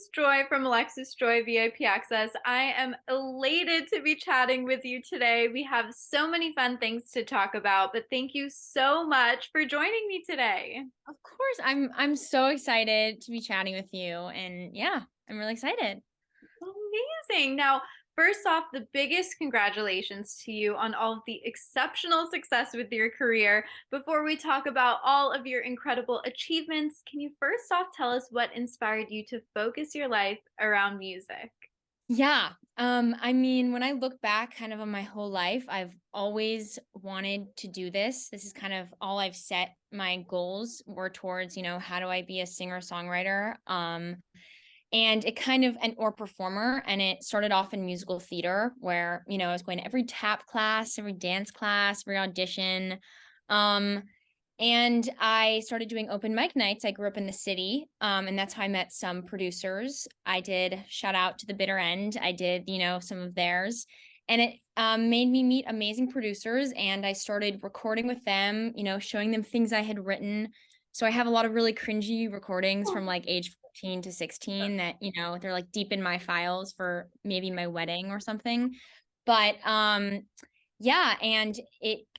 is Joy from Alexis Joy VIP Access. I am elated to be chatting with you today. We have so many fun things to talk about, but thank you so much for joining me today. Of course, I'm so excited to be chatting with you, and yeah, I'm really excited. Amazing. Now, first off, the biggest congratulations to you on all of the exceptional success with your career. Before we talk about all of your incredible achievements, can you first off tell us what inspired you to focus your life around music? Yeah, I mean, when I look back kind of on my whole life, I've always wanted to do this. This is kind of all I've set my goals were towards, how do I be a singer-songwriter? And it kind of and or performer, and it started off in musical theater where, I was going to every tap class, every dance class, every audition. Um, And I started doing open mic nights. I grew up in the city, and that's how I met some producers. I did shout out to the bitter end. I did, some of theirs, and it made me meet amazing producers. And I started recording with them, showing them things I had written. So I have a lot of really cringy recordings from like age 14 to 16 that, they're like deep in my files for maybe my wedding or something. But yeah, and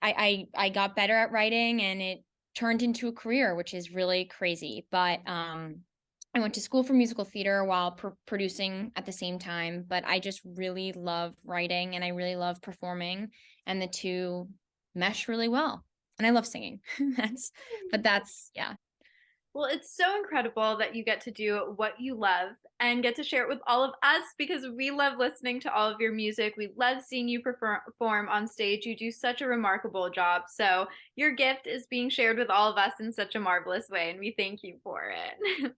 I got better at writing, and it turned into a career, which is really crazy. But I went to school for musical theater while producing at the same time. But I just really love writing, and I really love performing, and the two mesh really well. And I love singing. That's yeah. Well, it's so incredible that you get to do what you love and get to share it with all of us because we love listening to all of your music. We love seeing you perform on stage. You do such a remarkable job. So, your gift is being shared with all of us in such a marvelous way, and we thank you for it.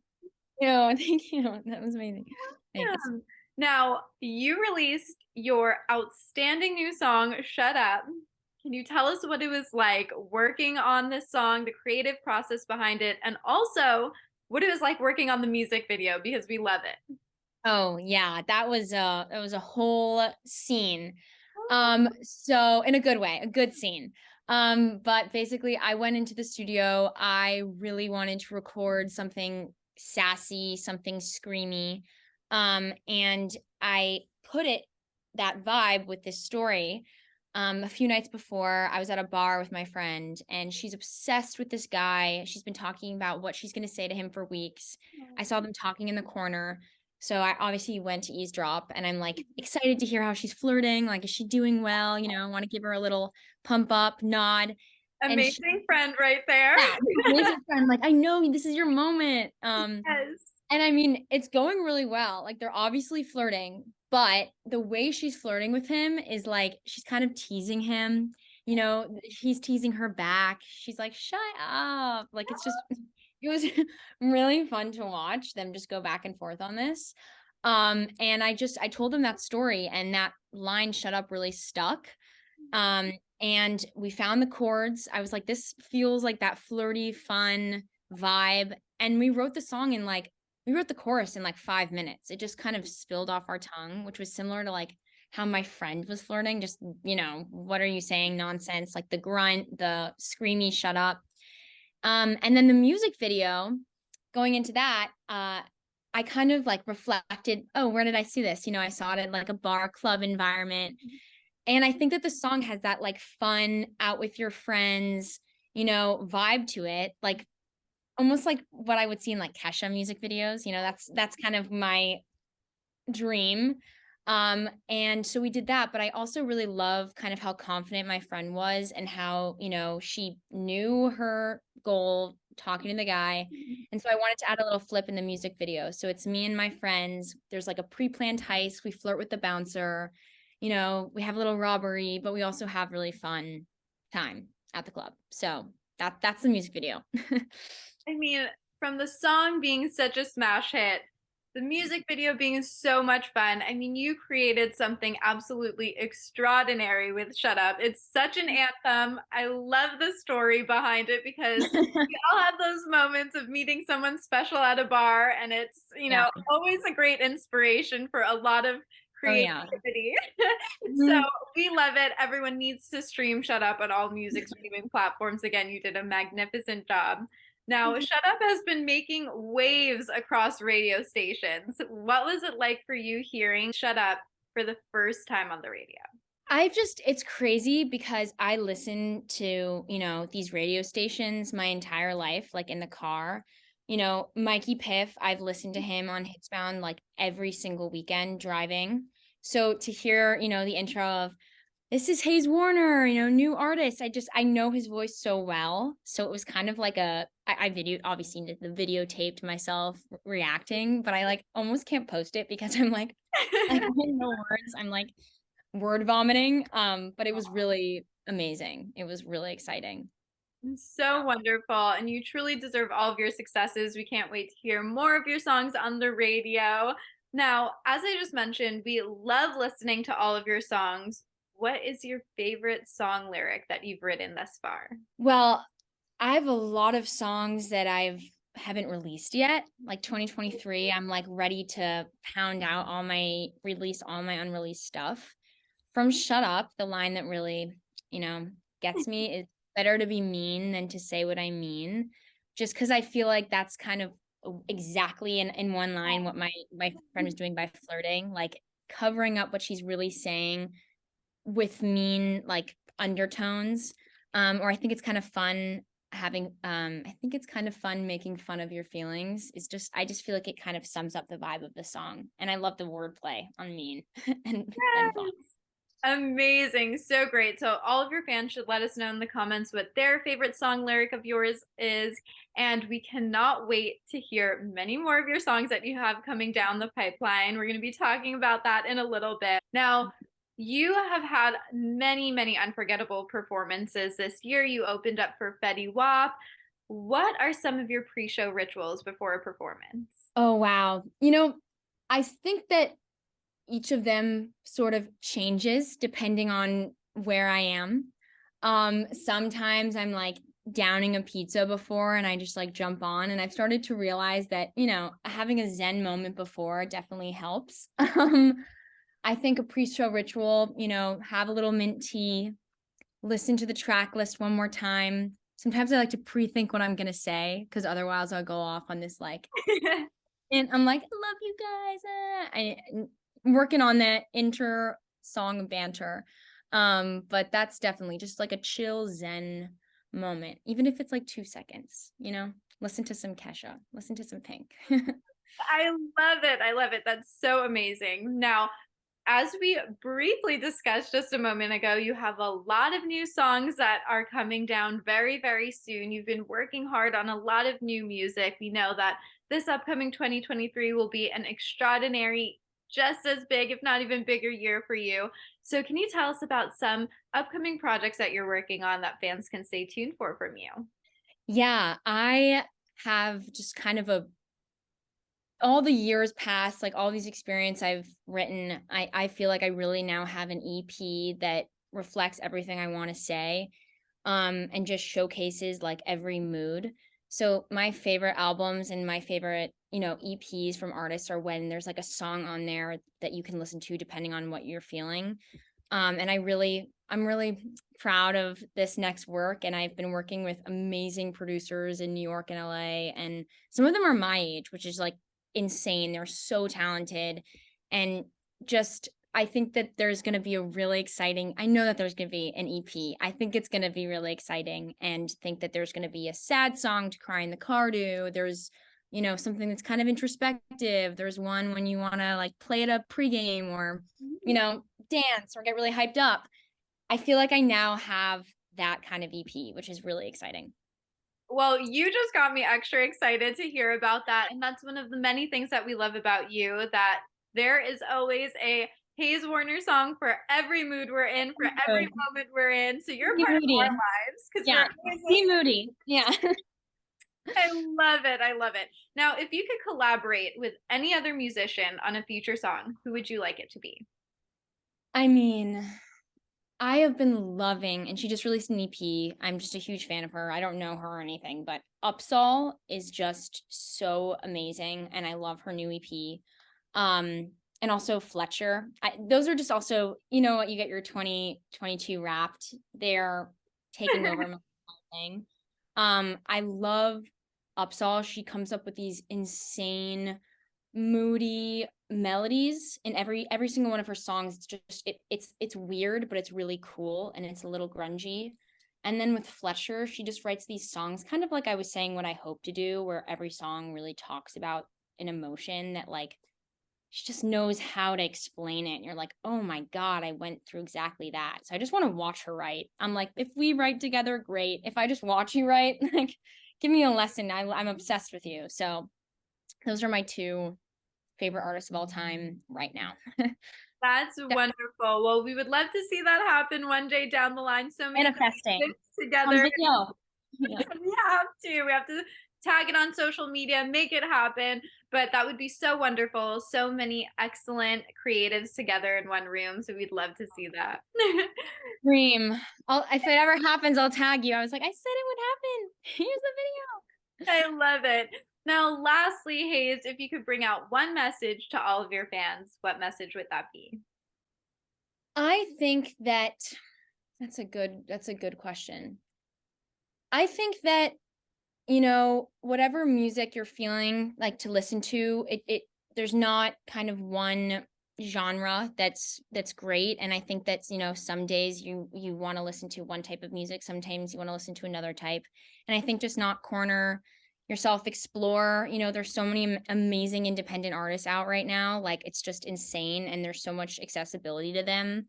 Thank you. That was amazing. Thanks. Yeah. Now, you released your outstanding new song, Shut Up. Can you tell us what it was like working on this song, the creative process behind it, and also what it was like working on the music video because we love it? Oh yeah, that was a whole scene. So in a good way, a good scene. But basically I went into the studio. I really wanted to record something sassy, something screamy. And I put that vibe with this story. A few nights before, I was at a bar with my friend, and she's obsessed with this guy. She's been talking about what she's going to say to him for weeks. I saw them talking in the corner. So I obviously went to eavesdrop, and I'm like excited to hear how she's flirting. Like, is she doing well? I want to give her a little pump up nod. And she, Amazing friend right there. yeah, amazing friend. Like, I know this is your moment. Yes. And I mean, it's going really well. Like, they're obviously flirting, but the way she's flirting with him is like she's kind of teasing him. He's teasing her back. She's like, "Shut up!" Like, it was really fun to watch them just go back and forth on this. And I told them that story, and that line "shut up" really stuck. And we found the chords. I was like, this feels like that flirty, fun vibe. And we wrote the chorus in like 5 minutes. It just kind of spilled off our tongue, which was similar to like how my friend was flirting. Just, what are you saying? Nonsense. Like the grunt, the screamy, shut up. And then the music video, going into that, I kind of like reflected, oh, where did I see this? I saw it in like a bar club environment. And I think that the song has that like fun out with your friends, vibe to it. Like almost like what I would see in like Kesha music videos. That's kind of my dream. And so we did that, but I also really love kind of how confident my friend was, and how, she knew her goal talking to the guy. And so I wanted to add a little flip in the music video. So it's me and my friends. There's like a pre-planned heist. We flirt with the bouncer. We have a little robbery, but we also have really fun time at the club. So that's the music video. I mean, from the song being such a smash hit, the music video being so much fun. I mean, you created something absolutely extraordinary with Shut Up. It's such an anthem. I love the story behind it because we all have those moments of meeting someone special at a bar, and it's, Yeah. always a great inspiration for a lot of Oh yeah. creativity. So Mhm. we love it. Everyone needs to stream Shut Up on all music streaming platforms. Again, you did a magnificent job. Now, Shut Up has been making waves across radio stations. What was it like for you hearing Shut Up for the first time on the radio? It's crazy because I listen to, these radio stations my entire life, like in the car. Mikey Piff, I've listened to him on Hitsbound like every single weekend driving. So to hear, the intro of this is Hayes Warner, new artist. I know his voice so well. So it was kind of like I obviously did the videotaped myself reacting, but I like almost can't post it because I'm like, I have no words. I'm like word vomiting. But it was really amazing. It was really exciting. So wonderful. And you truly deserve all of your successes. We can't wait to hear more of your songs on the radio. Now, as I just mentioned, we love listening to all of your songs. What is your favorite song lyric that you've written thus far? Well, I have a lot of songs that haven't released yet. Like 2023, I'm like ready to pound out release all my unreleased stuff. From Shut Up, the line that really, gets me is better to be mean than to say what I mean. Just because I feel like that's kind of exactly in one line what my friend was doing by flirting, like covering up what she's really saying with mean like undertones. Or I think it's kind of fun I think it's kind of fun making fun of your feelings. I just feel like it kind of sums up the vibe of the song. And I love the wordplay on mean and fun. Amazing. So great. So, all of your fans should let us know in the comments what their favorite song lyric of yours is. And we cannot wait to hear many more of your songs that you have coming down the pipeline. We're going to be talking about that in a little bit. Now, you have had many, many unforgettable performances this year. You opened up for Fetty Wap. What are some of your pre show rituals before a performance? Oh, wow. I think that each of them sort of changes depending on where I am. Sometimes I'm like downing a pizza before and I just like jump on, and I've started to realize that, having a Zen moment before definitely helps. I think a pre-show ritual, have a little mint tea, listen to the track list one more time. Sometimes I like to pre-think what I'm going to say because otherwise I'll go off on this like, and I'm like, I love you guys. I'm working on that inter song banter. But that's definitely just like a chill Zen moment, even if it's like 2 seconds, listen to some Kesha, listen to some Pink. I love it. I love it. That's so amazing. Now, as we briefly discussed just a moment ago, you have a lot of new songs that are coming down very, very soon. You've been working hard on a lot of new music. We know that this upcoming 2023 will be an extraordinary, just as big, if not even bigger year for you. So, can you tell us about some upcoming projects that you're working on that fans can stay tuned for from you? Yeah, I have just kind of all the years past, like all these experience I've written, I feel like I really now have an EP that reflects everything I want to say, and just showcases like every mood. So my favorite albums and my favorite, EPs from artists are when there's like a song on there that you can listen to depending on what you're feeling. And I'm really proud of this next work. And I've been working with amazing producers in New York and LA. And some of them are my age, which is like insane. They're so talented. And just, I think that there's going to be a really exciting, I know that there's going to be an EP. I think it's going to be really exciting, and think that there's going to be a sad song to cry in the car to. There's, something that's kind of introspective. There's one when you want to like play it up pregame or, dance or get really hyped up. I feel like I now have that kind of EP, which is really exciting. Well, you just got me extra excited to hear about that. And that's one of the many things that we love about you, that there is always a Hayes Warner song for every mood we're in, for every moment we're in. So you're Be part of moody. our lives because Yeah. you're always Be moody. Yeah. I love it. I love it. Now, if you could collaborate with any other musician on a future song, who would you like it to be? I mean, I have been loving, and she just released an EP. I'm just a huge fan of her. I don't know her or anything, but Upsall is just so amazing, and I love her new EP. And also Fletcher. Those are just also, what you get your 2022 Wrapped. They're taking over my thing. I love Upsall, she comes up with these insane, moody melodies in every single one of her songs. It's just it's weird, but it's really cool, and it's a little grungy. And then with Fletcher, she just writes these songs, kind of like I was saying what I hope to do, where every song really talks about an emotion that like she just knows how to explain it. And you're like, oh my God, I went through exactly that. So I just want to watch her write. I'm like, if we write together, great. If I just watch you write, like, give me a lesson. I'm obsessed with you. So those are my two favorite artists of all time right now. That's wonderful. Well, we would love to see that happen one day down the line. So many Manifesting on together. video. Yeah. We have to tag it on social media, make it happen. But that would be so wonderful. So many excellent creatives together in one room. So we'd love to see that. Dream. If it ever happens, I'll tag you. I was like, I said it would happen. Here's the video. I love it. Now, lastly, Hayes, if you could bring out one message to all of your fans, what message would that be? I think that that's a good question. I think that, whatever music you're feeling like to listen to, it there's not kind of one genre that's great. And I think that's, some days you want to listen to one type of music, sometimes you want to listen to another type. And I think just not corner yourself, explore. There's so many amazing independent artists out right now. Like, it's just insane, and there's so much accessibility to them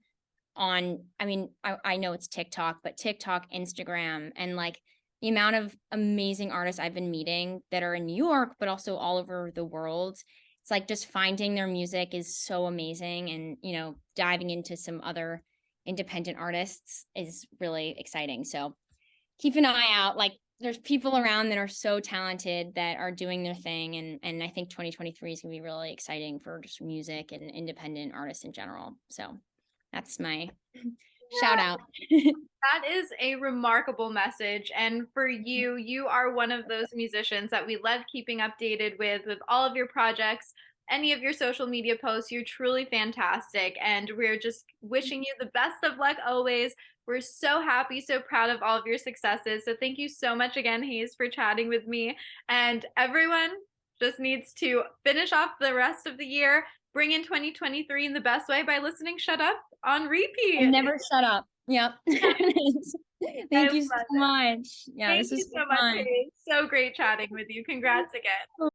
on, I know it's TikTok, but TikTok, Instagram, and like the amount of amazing artists I've been meeting that are in New York, but also all over the world. It's like just finding their music is so amazing. And, diving into some other independent artists is really exciting. So keep an eye out. Like, there's people around that are so talented that are doing their thing. And I think 2023 is gonna be really exciting for just music and independent artists in general. So that's my shout out. That is a remarkable message. And for you, you are one of those musicians that we love keeping updated with all of your projects, any of your social media posts. You're truly fantastic. And we're just wishing you the best of luck always. We're so happy, so proud of all of your successes. So thank you so much again, Hayes, for chatting with me. And everyone just needs to finish off the rest of the year, bring in 2023 in the best way by listening Shut Up on repeat. And never shut up. Yep. Thank you so much. Yeah, Thank this was you so fun. much, Paige. So great chatting with you. Congrats again.